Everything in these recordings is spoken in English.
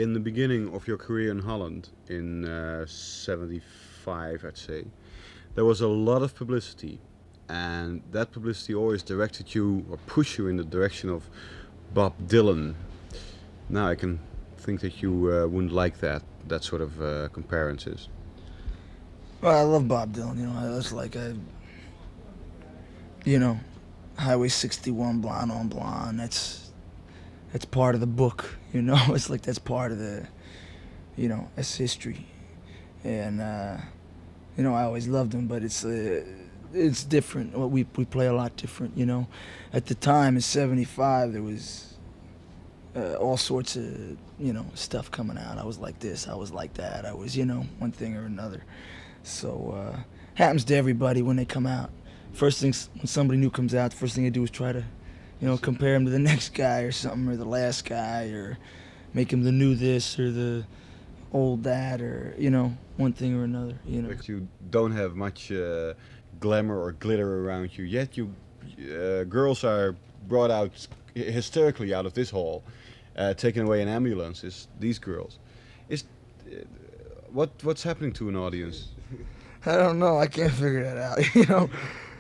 In the beginning of your career in Holland, in '75, I'd say, there was a lot of publicity, and that publicity always directed you or pushed you in the direction of Bob Dylan. Now I can think that you wouldn't like that sort of comparisons. Well, I love Bob Dylan. It's like you know, Highway 61, Blonde on Blonde. That's part of the book. It's like that's part of the, that's history, and I always loved him, but it's different. We play a lot different. At the time in '75, there was all sorts of stuff coming out. I was like this, I was like that, I was one thing or another. So happens to everybody when they come out. First thing when somebody new comes out, the first thing they do is try to compare him to the next guy or something, or the last guy, or make him the new this or the old that, or one thing or another. But you don't have much glamour or glitter around you yet. You girls are brought out hysterically out of this hall, taken away in ambulances. These girls, is what's happening to an audience? I don't know. I can't figure that out.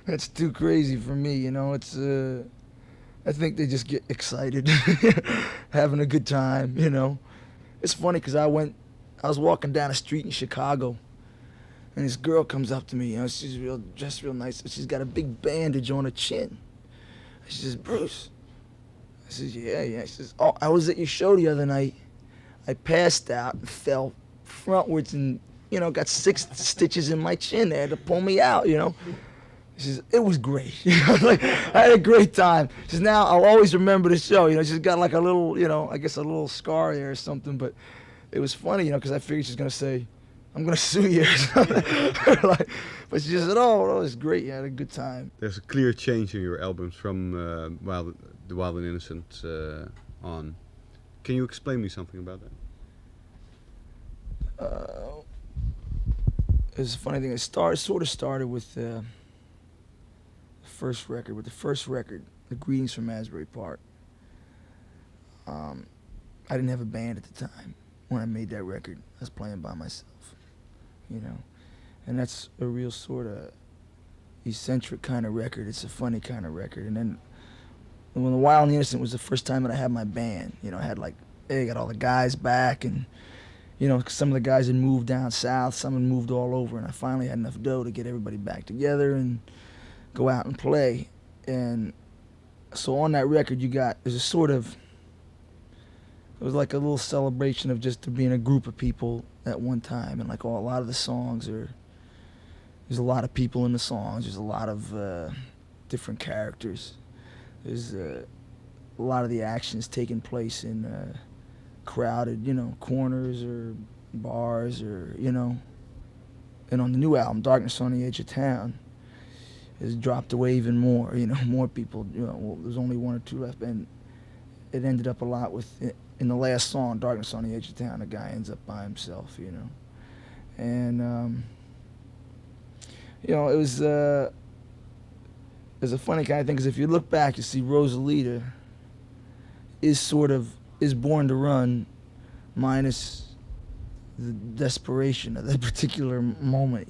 It's too crazy for me. It's I think they just get excited, having a good time. It's funny because I was walking down the street in Chicago, and this girl comes up to me. She's dressed real nice. She's got a big bandage on her chin. She says, "Bruce." I says, "Yeah." She says, "Oh, I was at your show the other night. I passed out and fell frontwards and got 6 stitches in my chin. They had to pull me out. She says, "It was great." Like, I had a great time. She says, "Now I'll always remember the show." She's got like a little, I guess a little scar there or something. But it was funny, because I figured she's gonna say, "I'm gonna sue you," or something. But she just said, "Oh, it was great. You had a good time." There's a clear change in your albums from The Wild and Innocent on. Can you explain me something about that? It was a funny thing. It sort of started with the first record. The Greetings from Asbury Park. I didn't have a band at the time when I made that record. I was playing by myself, and that's a real sort of eccentric kind of record. It's a funny kind of record. And then when The Wild and the Innocent was the first time that I had my band, I had I got all the guys back, and some of the guys had moved down south, some had moved all over, and I finally had enough dough to get everybody back together and go out and play. And so on that record, there's a sort of, it was like a little celebration of just being a group of people at one time. And a lot of the songs there's a lot of people in the songs. There's a lot of different characters. There's a lot of the actions taking place in crowded, corners or bars, or, And on the new album, Darkness on the Edge of Town, has dropped away even more. More people. There's only 1 or 2 left, and it ended up a lot with, in the last song, Darkness on the Edge of Town, the guy ends up by himself. And it was a funny kind of thing, because if you look back, you see Rosalita is Born to Run, minus the desperation of that particular moment.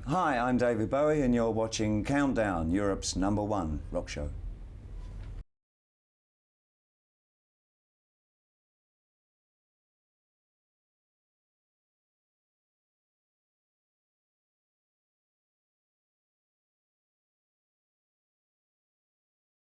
Hi, I'm David Bowie, and you're watching Countdown, Europe's #1 rock show.